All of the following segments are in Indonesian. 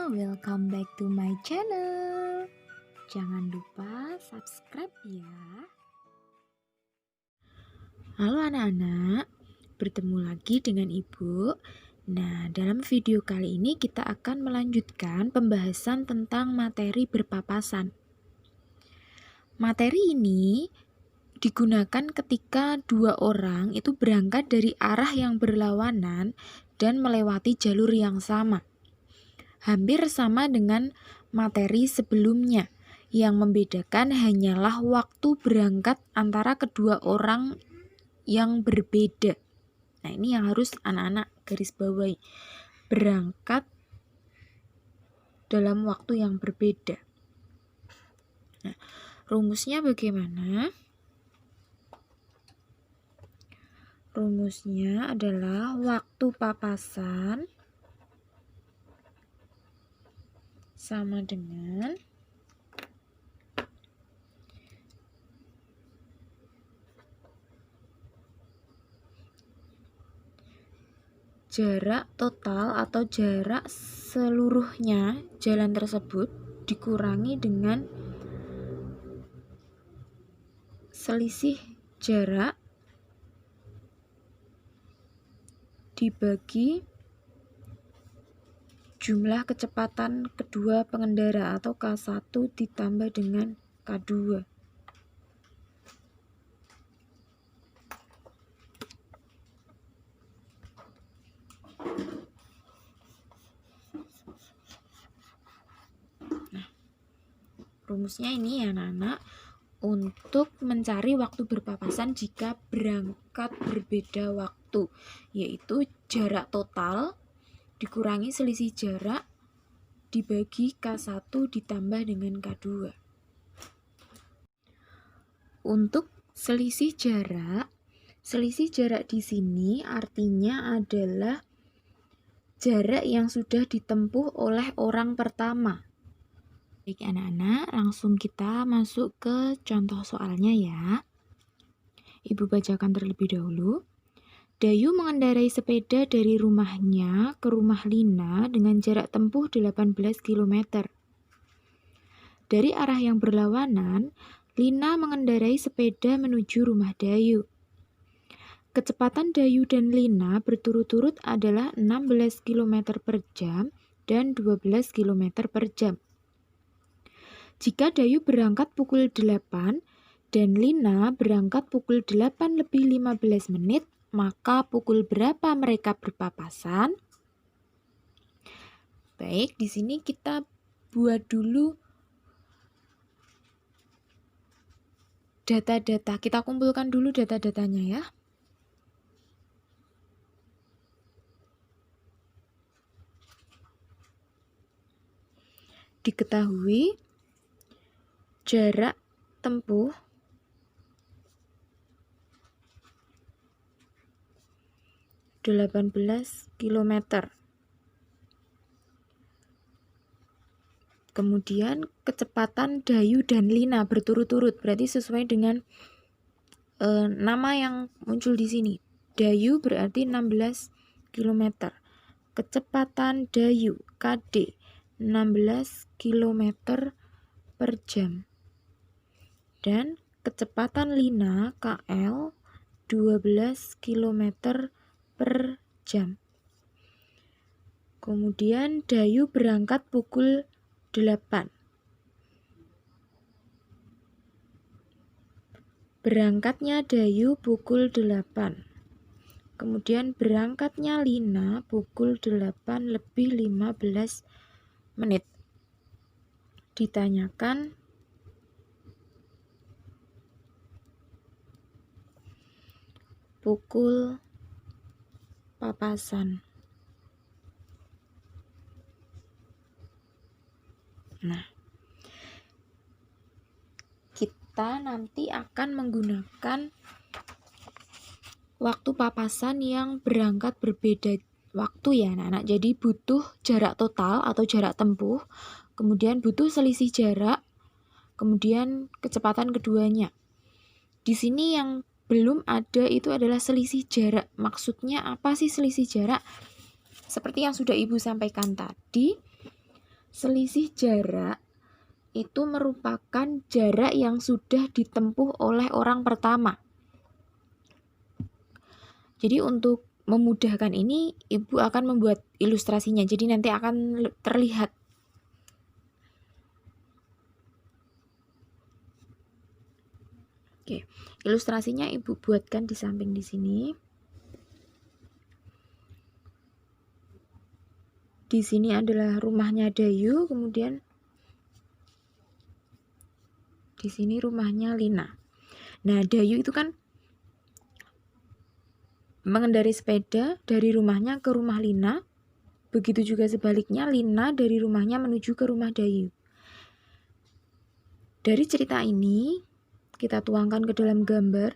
welcome back to my channel. Jangan lupa subscribe ya. Halo anak-anak, bertemu lagi dengan Ibu. Nah, dalam video kali ini kita akan melanjutkan pembahasan tentang materi berpapasan. Materi ini digunakan ketika dua orang itu berangkat dari arah yang berlawanan dan melewati jalur yang sama. Hampir sama dengan materi sebelumnya, yang membedakan hanyalah waktu berangkat antara kedua orang yang berbeda. Nah, ini yang harus anak-anak garis bawahi. Berangkat dalam waktu yang berbeda. Nah, rumusnya bagaimana? Rumusnya adalah waktu papasan sama dengan jarak total atau jarak seluruhnya jalan tersebut dikurangi dengan selisih jarak dibagi jumlah kecepatan kedua pengendara atau K1 ditambah dengan K2. Nah, rumusnya ini ya anak-anak, untuk mencari waktu berpapasan jika berangkat berbeda waktu, yaitu jarak total dikurangi selisih jarak dibagi K1 ditambah dengan K2. Untuk selisih jarak di sini artinya adalah jarak yang sudah ditempuh oleh orang pertama. Baik anak-anak, langsung kita masuk ke contoh soalnya ya. Ibu bacakan terlebih dahulu. Dayu mengendarai sepeda dari rumahnya ke rumah Lina dengan jarak tempuh 18 km. Dari arah yang berlawanan, Lina mengendarai sepeda menuju rumah Dayu. Kecepatan Dayu dan Lina berturut-turut adalah 16 km per jam dan 12 km per jam. Jika Dayu berangkat pukul 8 dan Lina berangkat pukul 8 lebih 15 menit, maka pukul berapa mereka berpapasan? Baik, di sini kita buat dulu data-data. Kita kumpulkan dulu data-datanya ya. Diketahui jarak tempuh (18 km). Kemudian kecepatan Dayu dan Lina berturut-turut, berarti sesuai dengan nama yang muncul di sini. Dayu berarti 16 km. Kecepatan Dayu KD 16 km per jam. Dan kecepatan Lina KL 12 km per jam. Kemudian Dayu berangkat pukul 8. Berangkatnya Dayu pukul 8. Kemudian berangkatnya Lina pukul 8 lebih 15 menit. Ditanyakan pukul papasan. Nah, kita nanti akan menggunakan waktu papasan yang berangkat berbeda waktu ya anak-anak. Jadi butuh jarak total atau jarak tempuh, kemudian butuh selisih jarak, kemudian kecepatan keduanya. Di sini yang belum ada itu adalah selisih jarak. Maksudnya apa sih selisih jarak? Seperti yang sudah Ibu sampaikan tadi, selisih jarak itu merupakan jarak yang sudah ditempuh oleh orang pertama. Jadi untuk memudahkan ini, Ibu akan membuat ilustrasinya. Jadi nanti akan terlihat. Oke, ilustrasinya Ibu buatkan di samping di sini. Di sini adalah rumahnya Dayu, kemudian di sini rumahnya Lina. Nah, Dayu itu kan mengendarai sepeda dari rumahnya ke rumah Lina. Begitu juga sebaliknya, Lina dari rumahnya menuju ke rumah Dayu. Dari cerita ini, kita tuangkan ke dalam gambar.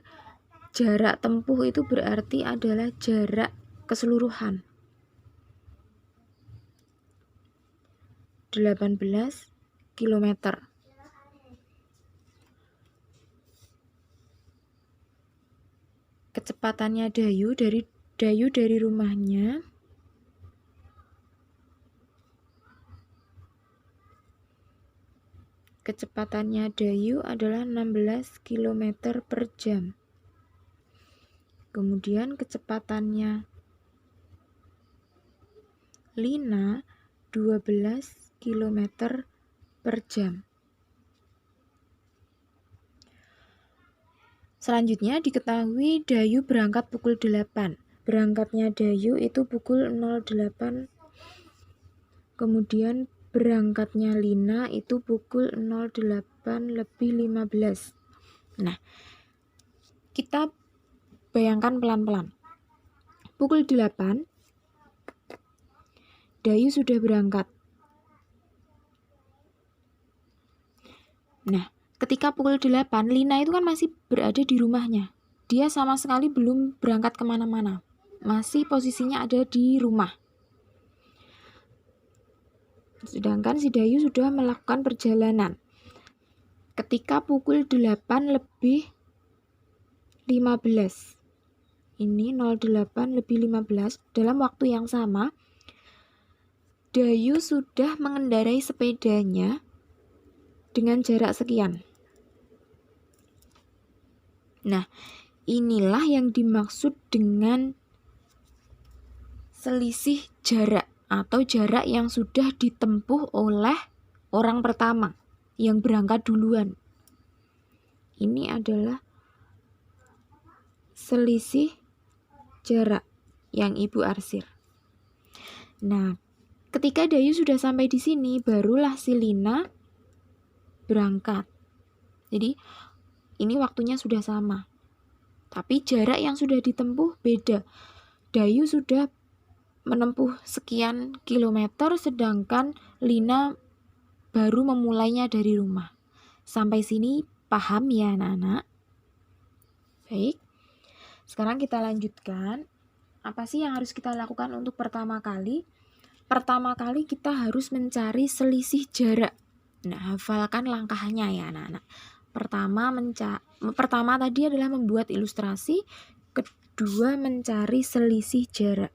Jarak tempuh itu berarti adalah jarak keseluruhan. 18 km. Kecepatannya Dayu dari rumahnya adalah 16 km per jam. Kemudian kecepatannya Lina 12 km per jam. Selanjutnya diketahui Dayu berangkat pukul 8. Berangkatnya Dayu itu pukul 08. Kemudian berangkatnya Lina itu pukul 08:15. Nah, kita bayangkan pelan-pelan. Pukul 8, Dayu sudah berangkat. Nah, ketika pukul 8, Lina itu kan masih berada di rumahnya. Dia sama sekali belum berangkat kemana-mana. Masih posisinya ada di rumah. Sedangkan si Dayu sudah melakukan perjalanan. Ketika pukul 8:15. Ini 08:15. Dalam waktu yang sama, Dayu sudah mengendarai sepedanya dengan jarak sekian. Nah, inilah yang dimaksud dengan selisih jarak atau jarak yang sudah ditempuh oleh orang pertama yang berangkat duluan. Ini adalah selisih jarak yang Ibu arsir. Nah, ketika Dayu sudah sampai di sini, barulah si Lina berangkat. Jadi, ini waktunya sudah sama. Tapi jarak yang sudah ditempuh beda. Dayu sudah menempuh sekian kilometer, sedangkan Lina baru memulainya dari rumah. Sampai sini paham ya anak-anak? Baik. Sekarang kita lanjutkan. Apa sih yang harus kita lakukan untuk pertama kali? Pertama kali kita harus mencari selisih jarak. Nah, hafalkan langkahnya ya anak-anak. Pertama tadi adalah membuat ilustrasi. Kedua, mencari selisih jarak.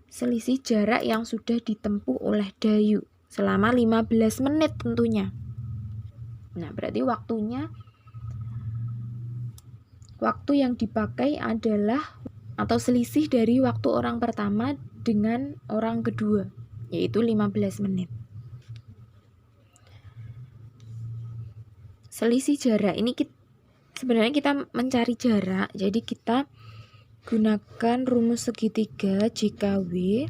Selisih jarak yang sudah ditempuh oleh Dayu selama 15 menit tentunya. Nah, berarti waktu yang dipakai adalah atau selisih dari waktu orang pertama dengan orang kedua, yaitu 15 menit. Selisih jarak ini sebenarnya kita mencari jarak, jadi kita gunakan rumus segitiga JKW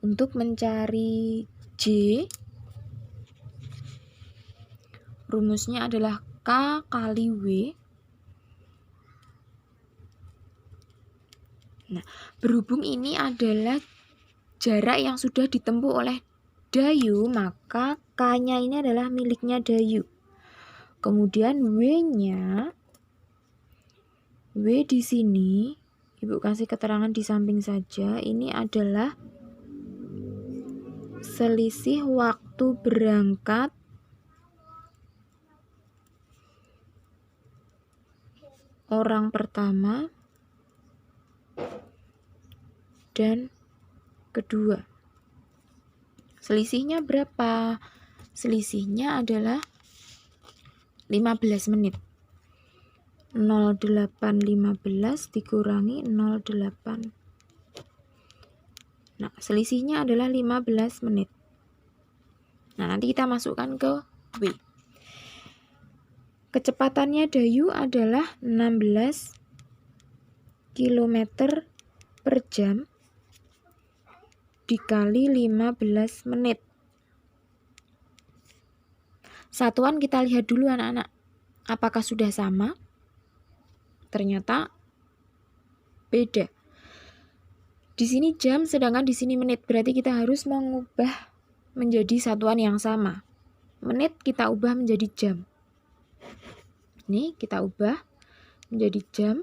untuk mencari J. Rumusnya adalah K kali W. Nah, berhubung ini adalah jarak yang sudah ditempuh oleh Dayu, maka K-nya ini adalah miliknya Dayu. Kemudian W-nya, W di sini, Ibu kasih keterangan di samping saja, ini adalah selisih waktu berangkat orang pertama dan kedua. Selisihnya berapa? Selisihnya adalah 15 menit. 0,815 dikurangi 0,8. Nah, selisihnya adalah 15 menit. Nah, nanti kita masukkan ke W. Kecepatannya Dayu adalah 16 km per jam dikali 15 menit. Satuan kita lihat dulu anak-anak. Apakah sudah sama? Ternyata beda. Di sini jam, sedangkan di sini menit. Berarti kita harus mengubah menjadi satuan yang sama. Menit kita ubah menjadi jam. Ini kita ubah menjadi jam.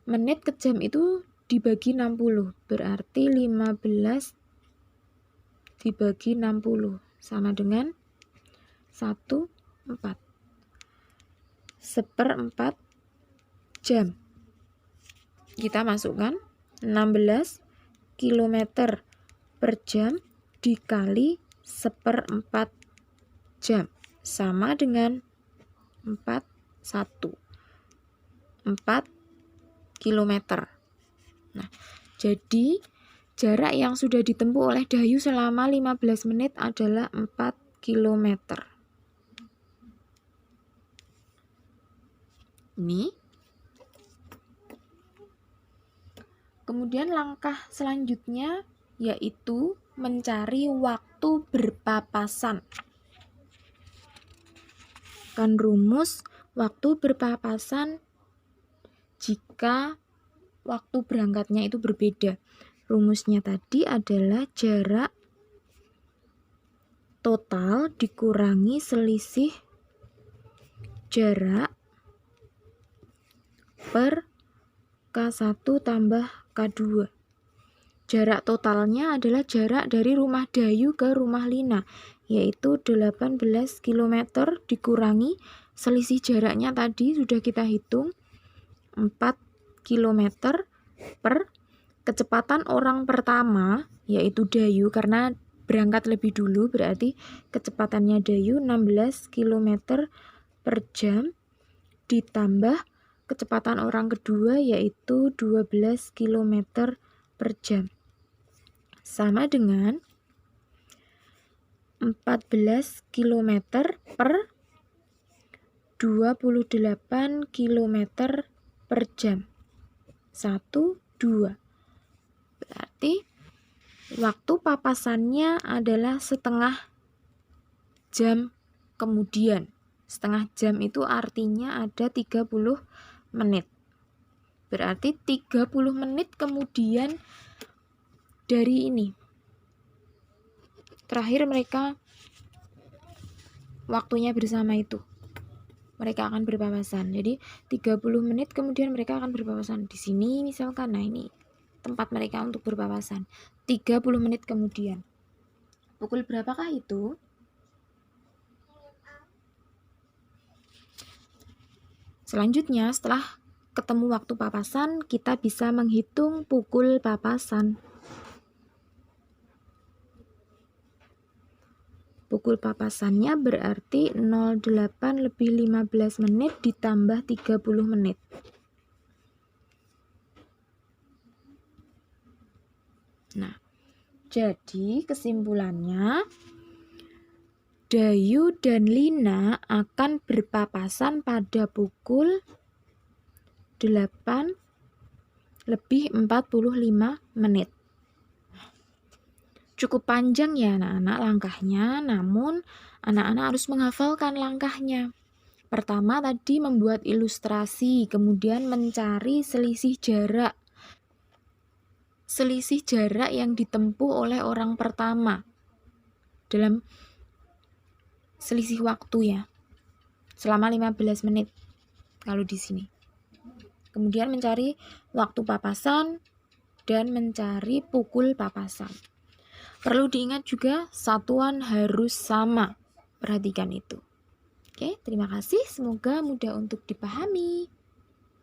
Menit ke jam itu dibagi 60. Berarti 15 dibagi 60 sama dengan 1/4. 1/4 jam. Kita masukkan 16 km per jam dikali 1/4 jam sama dengan 4 km. Nah, jadi jarak yang sudah ditempuh oleh Dayu selama 15 menit adalah 4 km. Ini. Kemudian langkah selanjutnya yaitu mencari waktu berpapasan. Kan rumus waktu berpapasan jika waktu berangkatnya itu berbeda. Rumusnya tadi adalah jarak total dikurangi selisih jarak per K1 tambah K2. Jarak totalnya adalah jarak dari rumah Dayu ke rumah Lina, yaitu 18 km dikurangi selisih jaraknya tadi sudah kita hitung 4 km per kecepatan orang pertama, yaitu Dayu, karena berangkat lebih dulu berarti kecepatannya Dayu 16 km per jam ditambah kecepatan orang kedua yaitu 12 km per jam. Sama dengan 14 km per 28 km per jam. 1, 2. Berarti waktu papasannya adalah setengah jam kemudian. Setengah jam itu artinya ada 30 menit. Berarti 30 menit kemudian dari ini. Terakhir mereka waktunya bersama itu. Mereka akan berpapasan. Jadi 30 menit kemudian mereka akan berpapasan. Di sini misalkan, nah ini tempat mereka untuk berpapasan. 30 menit kemudian. Pukul berapakah itu? Selanjutnya, setelah ketemu waktu papasan, kita bisa menghitung pukul papasan. Pukul papasannya berarti 08 lebih 15 menit ditambah 30 menit. Nah, jadi kesimpulannya Dayu dan Lina akan berpapasan pada pukul 8 lebih 45 menit. Cukup panjang ya anak-anak langkahnya, namun anak-anak harus menghafalkan langkahnya. Pertama tadi membuat ilustrasi, kemudian mencari selisih jarak. Selisih jarak yang ditempuh oleh orang pertama dalam selisih waktu ya. Selama 15 menit kalau di sini. Kemudian mencari waktu papasan dan mencari pukul papasan. Perlu diingat juga satuan harus sama. Perhatikan itu. Oke, terima kasih. Semoga mudah untuk dipahami.